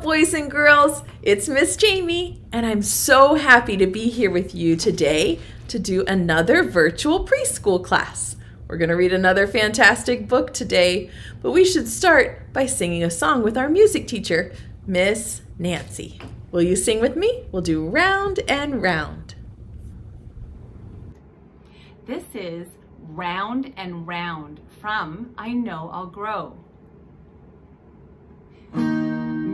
boys and girls. It's Miss Jamie, and I'm so happy to be here with you today to do another virtual preschool class. We're going to read another fantastic book today, but we should start by singing a song with our music teacher, Miss Nancy. Will you sing with me? We'll do Round and Round. This is Round and Round from I Know I'll Grow.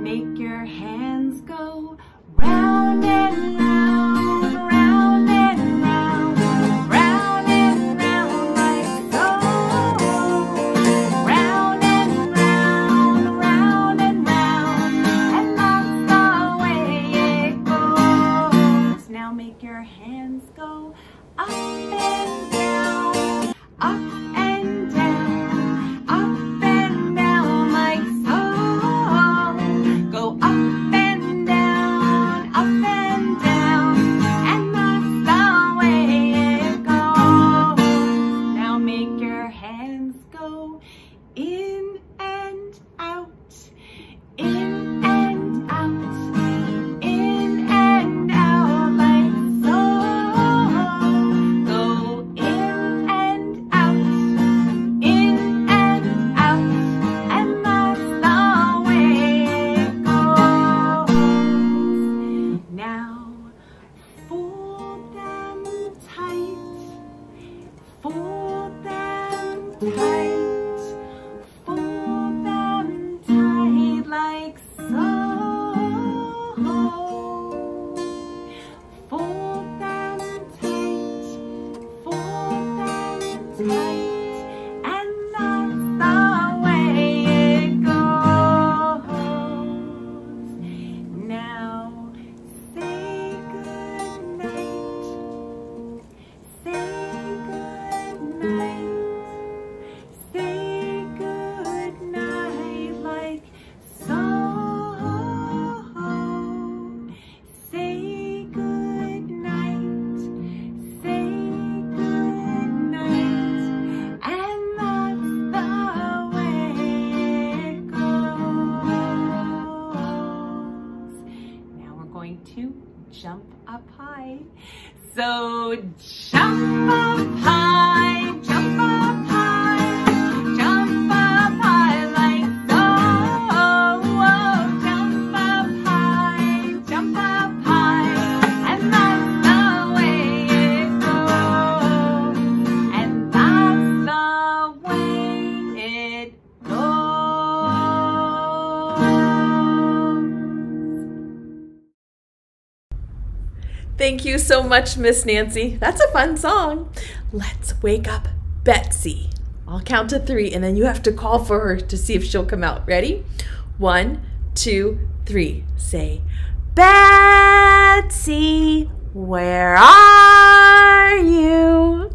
Make your hands go round and round, round and round, round and round like so. Round and round, round and round, and that's the way it goes. Now make your hands go up and down, up and down, up and down like so. Go up and down, and that's the way it goes. Now make your hands go in and out, in and out, in and out like so. Go in and out, in and out, and that's the way it goes. Now fold them tight, fold them tight, fold them tight like so. Fold them tight, fold them tight, and that's the way it goes. Now say good night, say good night, say good night like so. Say good night, say good night, and that's the way it goes. Now we're going to jump up high. So jump up high, jump up high, jump up high like so. Jump up high, jump up high, and that's the way it goes. And that's the way it goes. Thank you so much, Miss Nancy. That's a fun song. Let's wake up Betsy. I'll count to 3, and then you have to call for her to see if she'll come out. Ready? 1, 2, 3. Say, Betsy, where are you?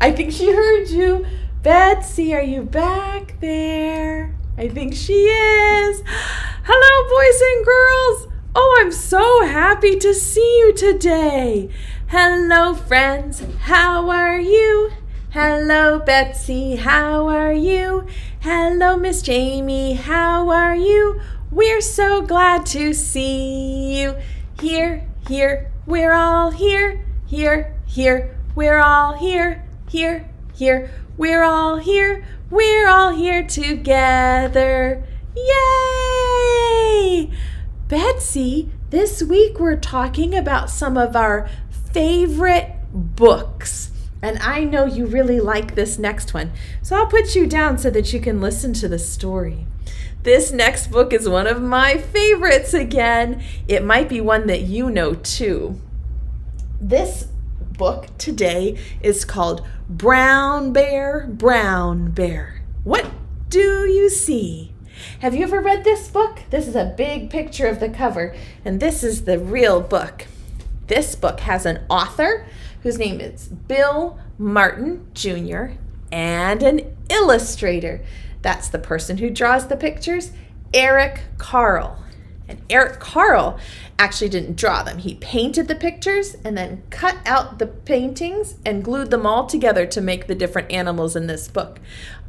I think she heard you. Betsy, are you back there? I think she is. Hello, boys and girls. Oh, I'm so happy to see you today. Hello, friends. How are you? Hello, Betsy. How are you? Hello, Miss Jamie. How are you? We're so glad to see you. Here, here, we're all here. Here, here, we're all here. Here, here, we're all here. We're all here together. Yay! Betsy, this week we're talking about some of our favorite books. And I know you really like this next one. So I'll put you down so that you can listen to the story. This next book is one of my favorites again. It might be one that you know too. This book today is called Brown Bear, Brown Bear. What do you see? Have you ever read this book? This is a big picture of the cover, and this is the real book. This book has an author whose name is Bill Martin Jr. and an illustrator. That's the person who draws the pictures, Eric Carle. And Eric Carle actually didn't draw them. He painted the pictures and then cut out the paintings and glued them all together to make the different animals in this book.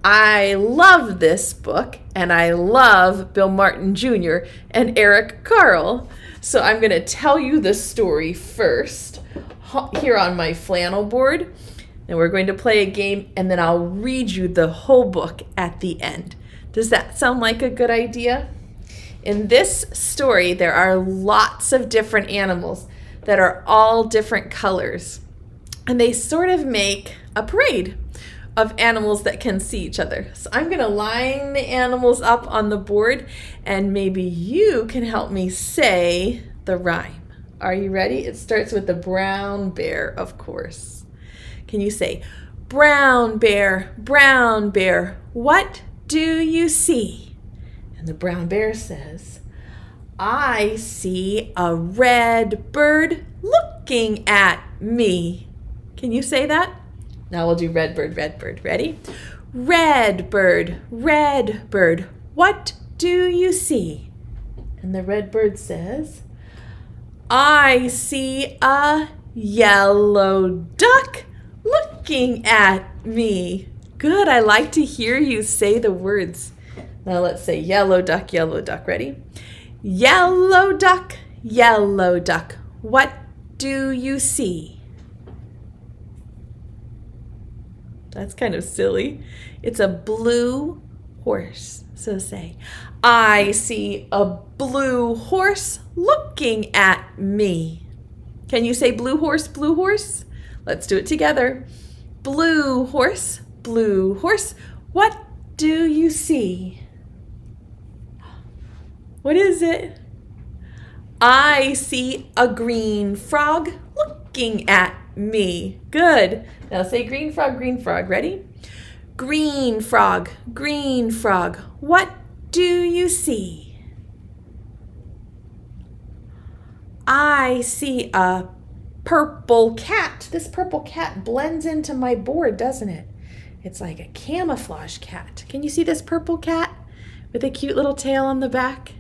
I love this book, and I love Bill Martin Jr. and Eric Carle. So I'm going to tell you the story first here on my flannel board. And we're going to play a game, and then I'll read you the whole book at the end. Does that sound like a good idea? In this story, there are lots of different animals that are all different colors. And they sort of make a parade of animals that can see each other. So I'm going to line the animals up on the board, and maybe you can help me say the rhyme. Are you ready? It starts with the brown bear, of course. Can you say, brown bear, what do you see? And the brown bear says, I see a red bird looking at me. Can you say that? Now we'll do red bird. Ready? Red bird, what do you see? And the red bird says, I see a yellow duck looking at me. Good, I like to hear you say the words. Now let's say yellow duck. Ready? Yellow duck, what do you see? That's kind of silly. It's a blue horse. So say, I see a blue horse looking at me. Can you say blue horse? Let's do it together. Blue horse, what do you see? What is it? I see a green frog looking at me. Good. Now say green frog. Ready? Green frog, what do you see? I see a purple cat. This purple cat blends into my board, doesn't it? It's like a camouflage cat. Can you see this purple cat with a cute little tail on the back?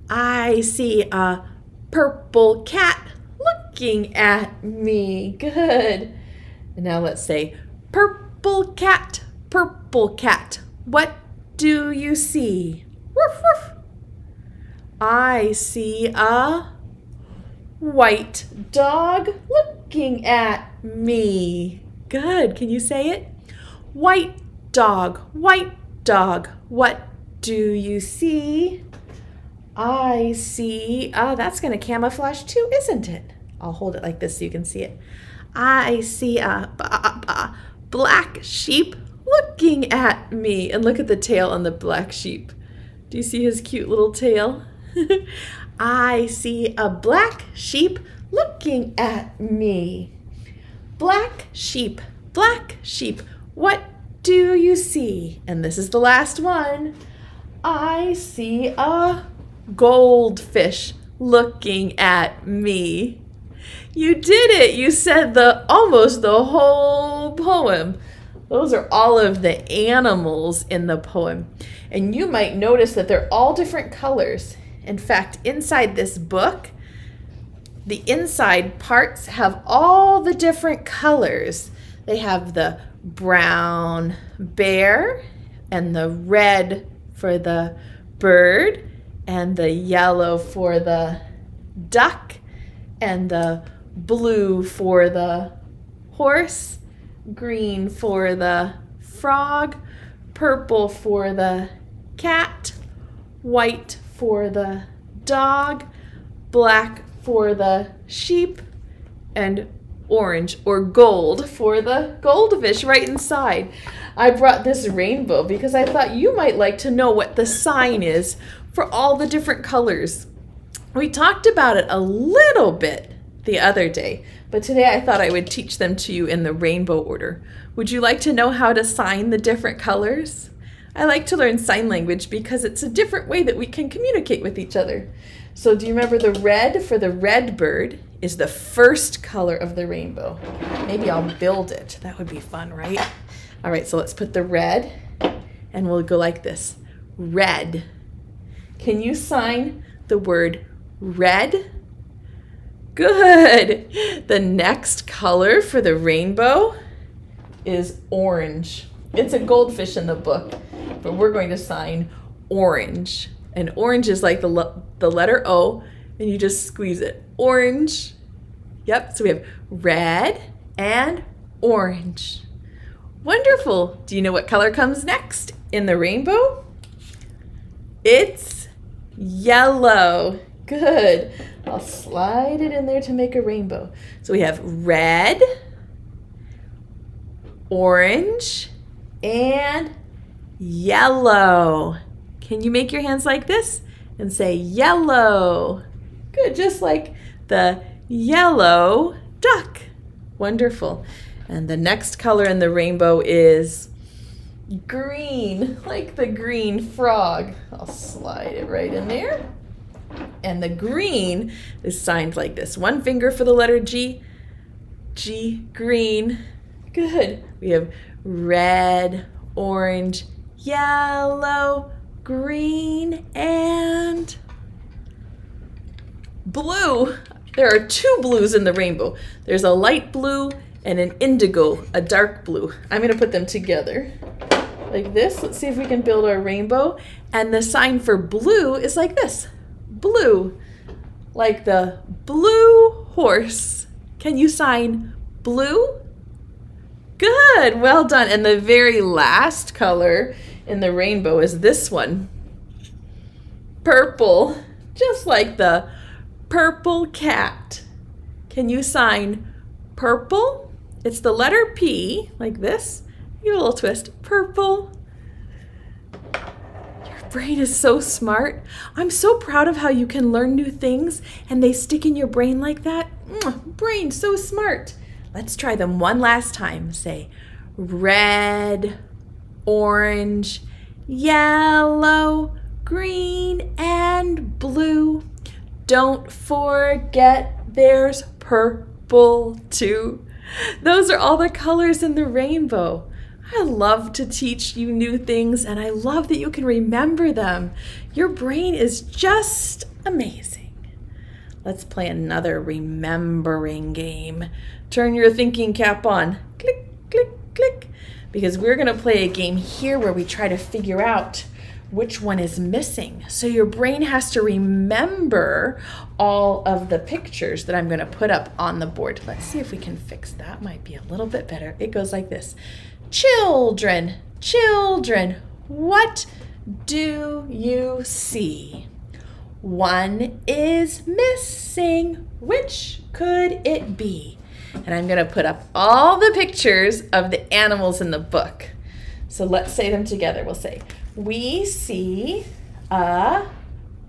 I see a purple cat looking at me. Good. And now let's say purple cat, what do you see? Woof, woof. I see a white dog looking at me. Good. Can you say it? White dog, what do you see? I see, that's going to camouflage too, isn't it? I'll hold it like this so you can see it. I see a black sheep looking at me. And look at the tail on the black sheep. Do you see his cute little tail? I see a black sheep looking at me. Black sheep, what do you see? And this is the last one. I see a goldfish looking at me. You did it. You said almost the whole poem. Those are all of the animals in the poem. And you might notice that they're all different colors. In fact, inside this book, the inside parts have all the different colors. They have the brown bear and the red for the bird and the yellow for the duck and the blue for the horse, green for the frog, purple for the cat, white for the dog, black for the sheep, and orange or gold for the goldfish right inside. I brought this rainbow because I thought you might like to know what the sign is for all the different colors. We talked about it a little bit the other day, but today I thought I would teach them to you in the rainbow order. Would you like to know how to sign the different colors? I like to learn sign language because it's a different way that we can communicate with each other. So do you remember the red for the red bird is the first color of the rainbow? Maybe I'll build it. That would be fun, right? All right, so let's put the red and we'll go like this. Red. Can you sign the word red? Good. The next color for the rainbow is orange. It's a goldfish in the book, but we're going to sign orange. And orange is like the letter O, and you just squeeze it. Orange. Yep, so we have red and orange. Wonderful. Do you know what color comes next in the rainbow? It's yellow. Good. I'll slide it in there to make a rainbow. So we have red, orange, and yellow. Can you make your hands like this and say yellow? Good, just like the yellow duck. Wonderful. And the next color in the rainbow is green, like the green frog. I'll slide it right in there. And the green is signed like this. One finger for the letter G. G, green. Good. We have red, orange, yellow, green, and blue. There are two blues in the rainbow. There's a light blue and an indigo, a dark blue. I'm going to put them together like this. Let's see if we can build our rainbow. And the sign for blue is like this. Blue, like the blue horse. Can you sign blue? Good, well done. And the very last color in the rainbow is this one. Purple, just like the purple cat. Can you sign purple? It's the letter P, like this. Give it a little twist. Purple. Your brain is so smart. I'm so proud of how you can learn new things and they stick in your brain like that. Brain, so smart. Let's try them one last time. Say red, orange, yellow, green, and blue. Don't forget there's purple too. Those are all the colors in the rainbow. I love to teach you new things and I love that you can remember them. Your brain is just amazing. Let's play another remembering game. Turn your thinking cap on. Click, click, click. Because we're going to play a game here where we try to figure out which one is missing. So your brain has to remember all of the pictures that I'm going to put up on the board. Let's see if we can fix that. Might be a little bit better. It goes like this. Children, children, what do you see? One is missing. Which could it be? And I'm going to put up all the pictures of the animals in the book. So let's say them together. We'll say, we see a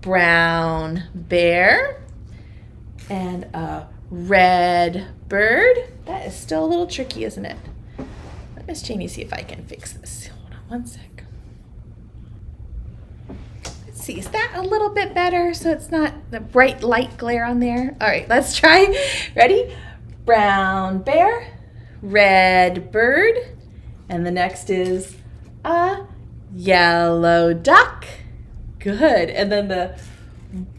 brown bear and a red bird. That is still a little tricky, isn't it? Let Miss Jamie see if I can fix this. Hold on one sec. Let's see, is that a little bit better so it's not the bright light glare on there? All right, let's try. Ready? Brown bear, red bird, and the next is a yellow duck. Good. And then the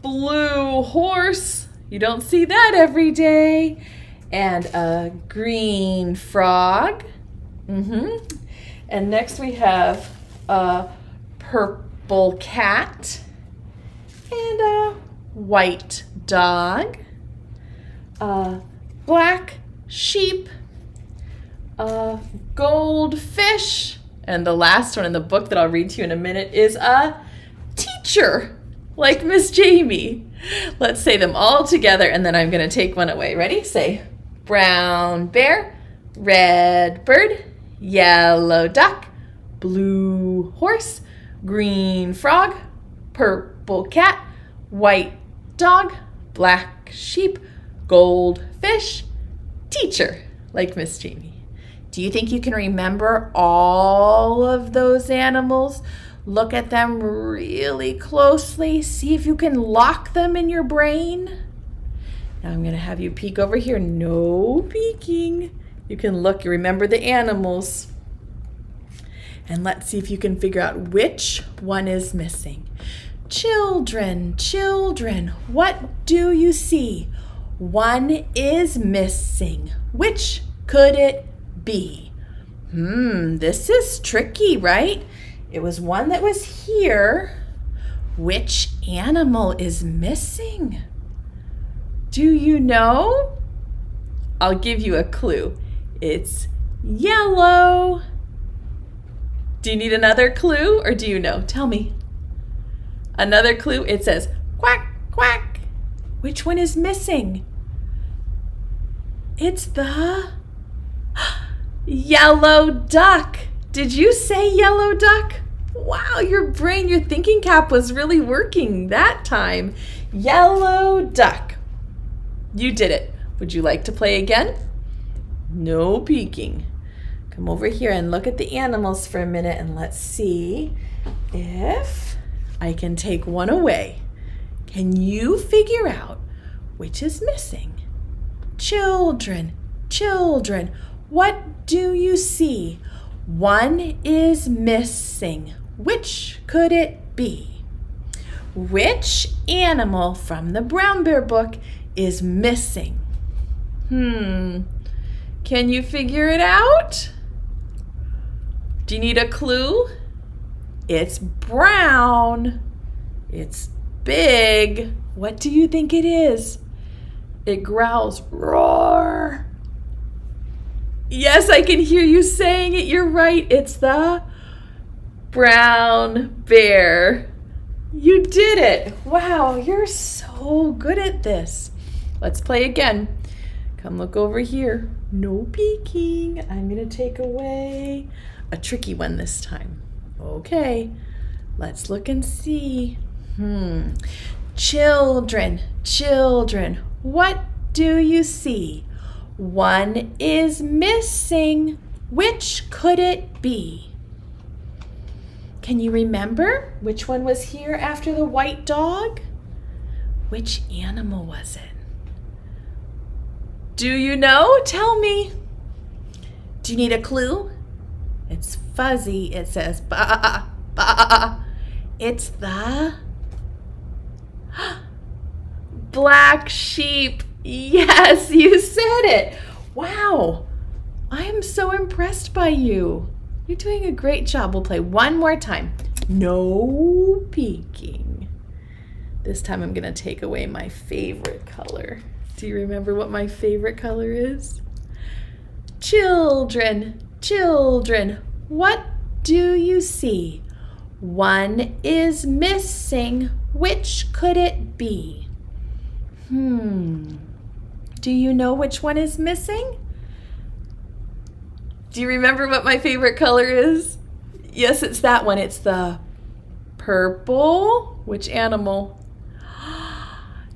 blue horse. You don't see that every day. And a green frog. And next we have a purple cat and a white dog, a black sheep, a goldfish, and the last one in the book that I'll read to you in a minute is a teacher, like Miss Jamie. Let's say them all together and then I'm going to take one away. Ready? Say brown bear, red bird, yellow duck, blue horse, green frog, purple cat, white dog, black sheep, goldfish, teacher, like Miss Jamie. Do you think you can remember all of those animals? Look at them really closely. See if you can lock them in your brain. Now I'm going to have you peek over here. No peeking. You can look, you remember the animals. And let's see if you can figure out which one is missing. Children, children, what do you see? One is missing. Which could it be? This is tricky, right? It was one that was here. Which animal is missing? Do you know? I'll give you a clue. It's yellow. Do you need another clue or do you know? Tell me. Another clue, it says quack, quack. Which one is missing? It's the yellow duck. Did you say yellow duck? Wow, your brain, your thinking cap was really working that time. Yellow duck. You did it. Would you like to play again? No peeking. Come over here and look at the animals for a minute and let's see if I can take one away. Can you figure out which is missing? Children, children, what do you see? One is missing. Which could it be? Which animal from the Brown Bear book is missing? Can you figure it out? Do you need a clue? It's brown. It's big. What do you think it is? It growls, roar. Yes, I can hear you saying it. You're right. It's the brown bear. You did it. Wow, you're so good at this. Let's play again. Come look over here. No peeking. I'm going to take away a tricky one this time. Okay, let's look and see. Children, children, what do you see? One is missing. Which could it be? Can you remember which one was here after the white dog? Which animal was it? Do you know? Tell me. Do you need a clue? It's fuzzy. It says ba ba. It's the black sheep. Yes, you said it. Wow. I am so impressed by you. You're doing a great job. We'll play one more time. No peeking. This time I'm going to take away my favorite color. Do you remember what my favorite color is? Children, children, what do you see? One is missing. Which could it be? Do you know which one is missing? Do you remember what my favorite color is? Yes, it's that one. It's the purple. Which animal?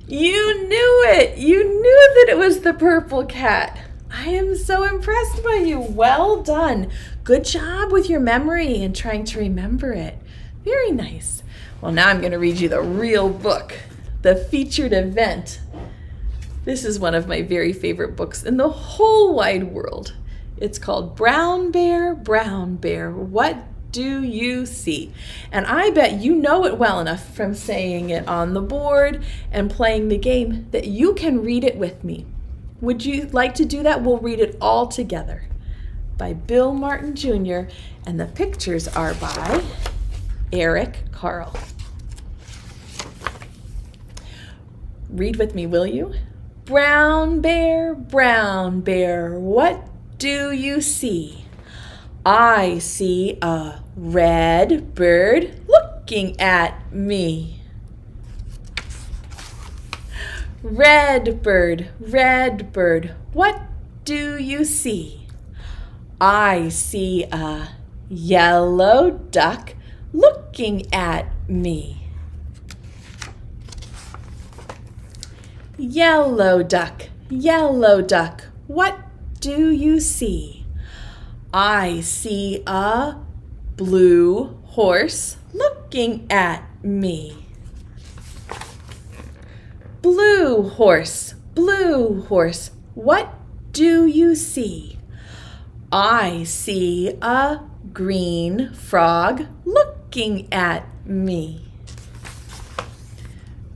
You knew it. You knew that it was the purple cat. I am so impressed by you. Well done. Good job with your memory and trying to remember it. Very nice. Well, now I'm going to read you the real book, the featured event. This is one of my very favorite books in the whole wide world. It's called Brown Bear, What Do You See? And I bet you know it well enough from saying it on the board and playing the game that you can read it with me. Would you like to do that? We'll read it all together. By Bill Martin Jr. and the pictures are by Eric Carl. Read with me, will you? Brown bear, what do you see? I see a red bird looking at me. Red bird, what do you see? I see a yellow duck looking at me. Yellow duck, what do you see? I see a blue horse looking at me. Blue horse, what do you see? I see a green frog looking at me.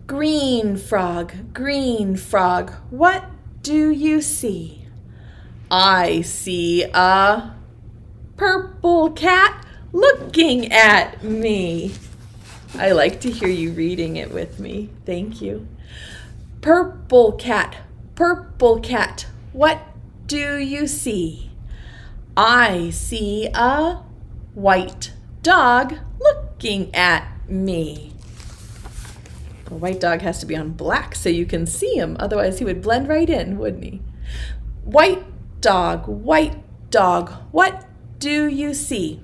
Green frog, what do you see? I see a purple cat looking at me. I like to hear you reading it with me. Thank you. Purple cat, what do you see? I see a white dog looking at me. A white dog has to be on black so you can see him. Otherwise, he would blend right in, wouldn't he? White dog, what do you see?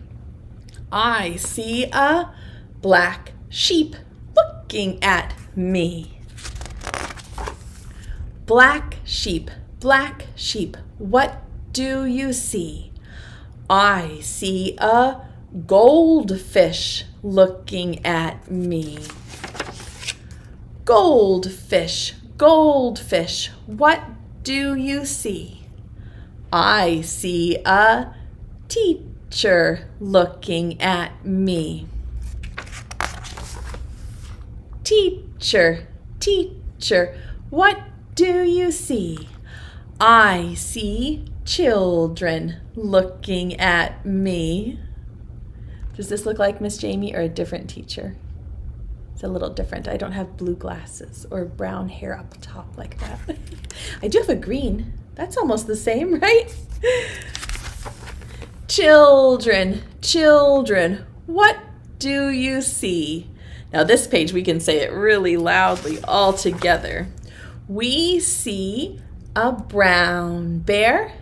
I see a black sheep looking at me. Black sheep, what do you see? I see a goldfish looking at me. Goldfish, what do you see? I see a teacher looking at me. Teacher, what do you see? I see children looking at me. Does this look like Miss Jamie or a different teacher? It's a little different. I don't have blue glasses or brown hair up top like that. I do have a green. That's almost the same, right? Children, what do you see? Now this page we can say it really loudly all together. We see a brown bear,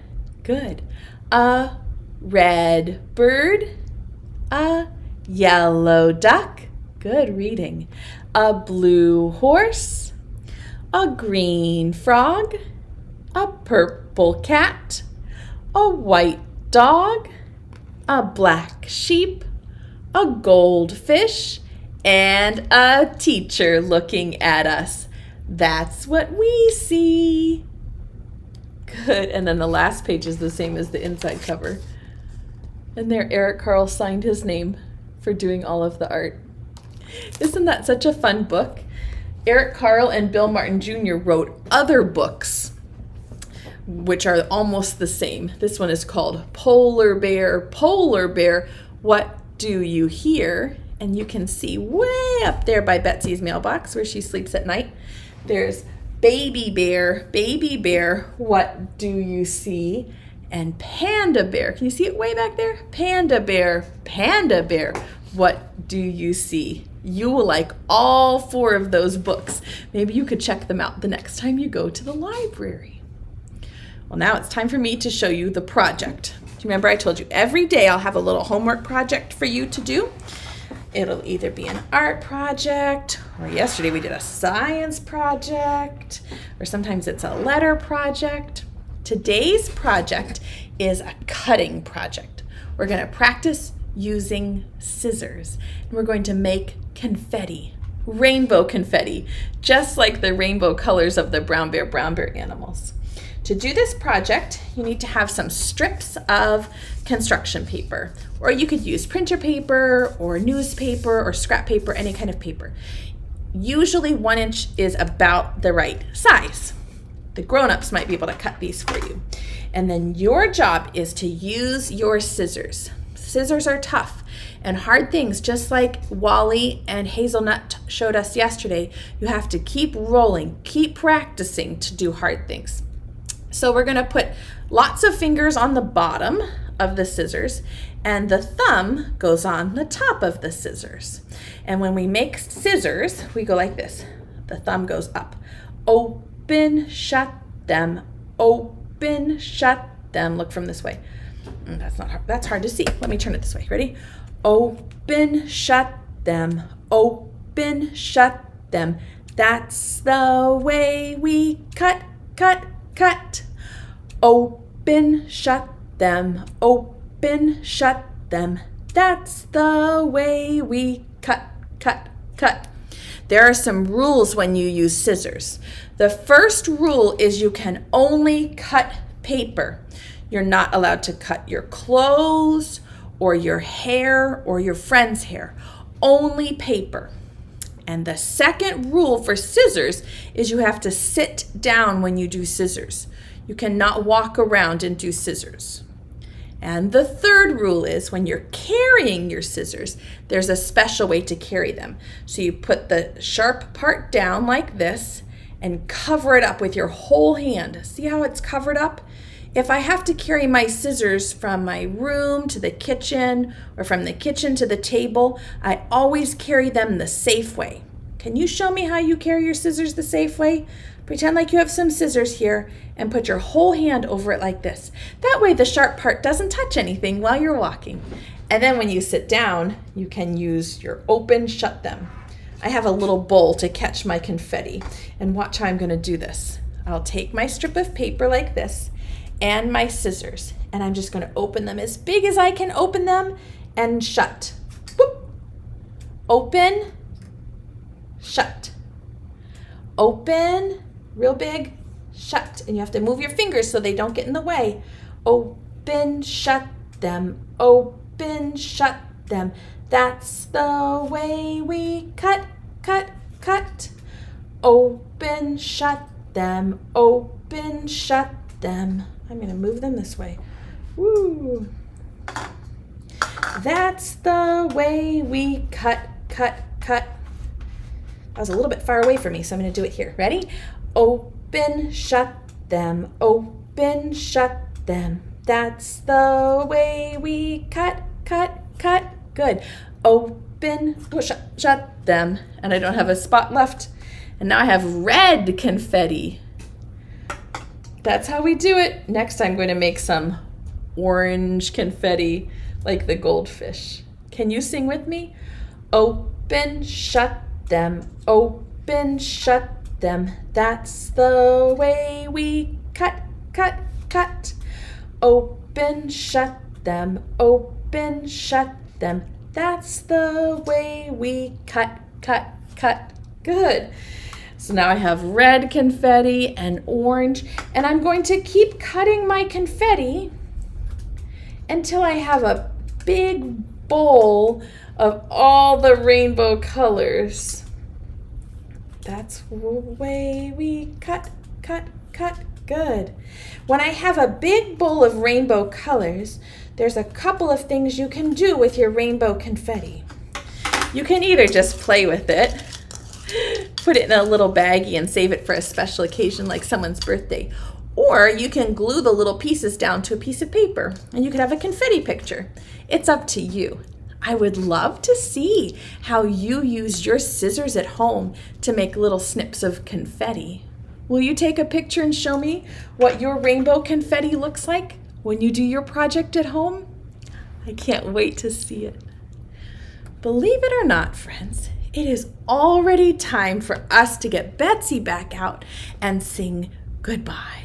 good, a red bird, a yellow duck, good reading, a blue horse, a green frog, a purple cat, a white dog, a black sheep, a goldfish, and a teacher looking at us. That's what we see. Good, and then the last page is the same as the inside cover. And there Eric Carle signed his name for doing all of the art. Isn't that such a fun book? Eric Carle and Bill Martin Jr. wrote other books which are almost the same. This one is called Polar Bear, What Do You Hear? And you can see way up there by Betsy's mailbox where she sleeps at night. There's Baby Bear, What Do You See? And Panda Bear, can you see it way back there? Panda Bear, What Do You See? You will like all 4 of those books. Maybe you could check them out the next time you go to the library. Well, now it's time for me to show you the project. Do you remember I told you every day I'll have a little homework project for you to do? It'll either be an art project, or yesterday we did a science project, or sometimes it's a letter project. Today's project is a cutting project. We're going to practice using scissors, and we're going to make confetti, rainbow confetti, just like the rainbow colors of the brown bear animals. To do this project, you need to have some strips of construction paper, or you could use printer paper or newspaper or scrap paper, any kind of paper. Usually 1 inch is about the right size. The grown-ups might be able to cut these for you. And then your job is to use your scissors. Scissors are tough and hard things, just like Wally and Hazelnut showed us yesterday. You have to keep rolling, keep practicing to do hard things. So we're gonna put lots of fingers on the bottom of the scissors, and the thumb goes on the top of the scissors. And when we make scissors, we go like this. The thumb goes up. Open, shut them. Open, shut them. Look from this way. That's not hard. That's hard to see. Let me turn it this way. Ready? Open, shut them. Open, shut them. That's the way we cut. Open, shut them. Open, shut them. That's the way we cut. There are some rules when you use scissors. The first rule is you can only cut paper. You're not allowed to cut your clothes or your hair or your friend's hair. Only paper. And the second rule for scissors is you have to sit down when you do scissors. You cannot walk around and do scissors. And the third rule is when you're carrying your scissors, there's a special way to carry them. So you put the sharp part down like this and cover it up with your whole hand. See how it's covered up? If I have to carry my scissors from my room to the kitchen or from the kitchen to the table, I always carry them the safe way. Can you show me how you carry your scissors the safe way? Pretend like you have some scissors here and put your whole hand over it like this. That way the sharp part doesn't touch anything while you're walking. And then when you sit down, you can use your open, shut them. I have a little bowl to catch my confetti, and watch how I'm going to do this. I'll take my strip of paper like this and my scissors, and I'm just going to open them as big as I can open them and shut. Whoop. Open, shut. Open, real big, shut. And you have to move your fingers so they don't get in the way. Open, shut them. Open, shut them. That's the way we cut, cut, cut. Open, shut them. Open, shut them. I'm going to move them this way. Woo. That's the way we cut, cut, cut. That was a little bit far away from me, so I'm going to do it here. Ready? Open, shut them. Open, shut them. That's the way we cut, cut, cut. Good. Open, shut them. And I don't have a spot left. And now I have red confetti. That's how we do it. Next, I'm going to make some orange confetti like the goldfish. Can you sing with me? Open, shut them. Open, shut them. That's the way we cut, cut, cut. Open, shut them. Open, shut them. That's the way we cut, cut, cut. Good. So now I have red confetti and orange, and I'm going to keep cutting my confetti until I have a big bowl of all the rainbow colors. That's the way we cut, cut, cut. Good. When I have a big bowl of rainbow colors, there's a couple of things you can do with your rainbow confetti. You can either just play with it, put it in a little baggie and save it for a special occasion like someone's birthday, or you can glue the little pieces down to a piece of paper and you could have a confetti picture. It's up to you. I would love to see how you use your scissors at home to make little snips of confetti. Will you take a picture and show me what your rainbow confetti looks like when you do your project at home? I can't wait to see it. Believe it or not, friends, it is already time for us to get Betsy back out and sing goodbye.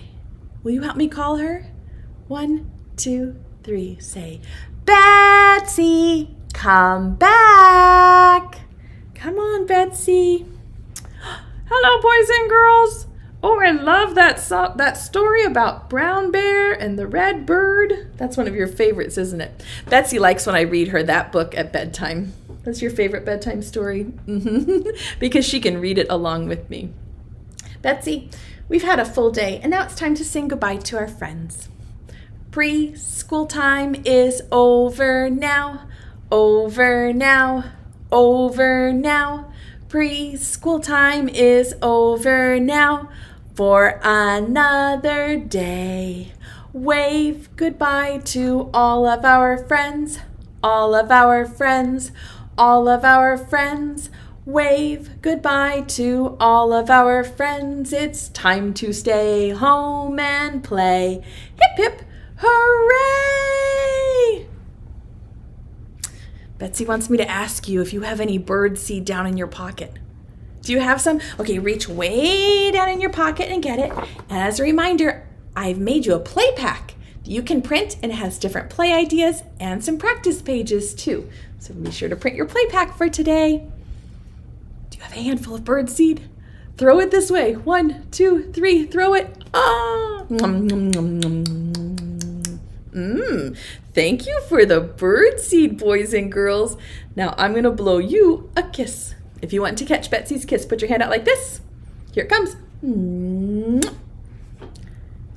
Will you help me call her? 1, 2, 3, say, Betsy, come back. Come on, Betsy. Hello, boys and girls. Oh, I love that story about Brown Bear and the Red Bird. That's one of your favorites, isn't it? Betsy likes when I read her that book at bedtime. That's your favorite bedtime story? Because she can read it along with me. Betsy, we've had a full day, and now it's time to sing goodbye to our friends. Preschool time is over now, over now, over now. Preschool time is over now for another day. Wave goodbye to all of our friends, all of our friends, all of our friends. Wave goodbye to all of our friends. It's time to stay home and play. Hip, hip, hooray! Betsy wants me to ask you if you have any bird seed down in your pocket. Do you have some? Okay, reach way down in your pocket and get it. And as a reminder, I've made you a play pack that you can print, and it has different play ideas and some practice pages too. So be sure to print your play pack for today. Do you have a handful of bird seed? Throw it this way. 1, 2, 3, throw it. Ah! Thank you for the bird seed, boys and girls. Now I'm gonna blow you a kiss. If you want to catch Betsy's kiss, put your hand out like this. Here it comes.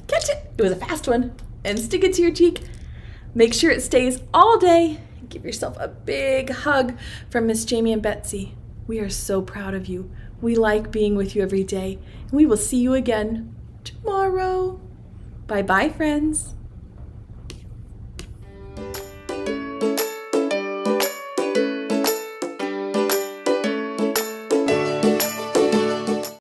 Catch it. It was a fast one. And stick it to your cheek. Make sure it stays all day. Give yourself a big hug from Miss Jamie and Betsy. We are so proud of you. We like being with you every day. And we will see you again tomorrow. Bye-bye, friends.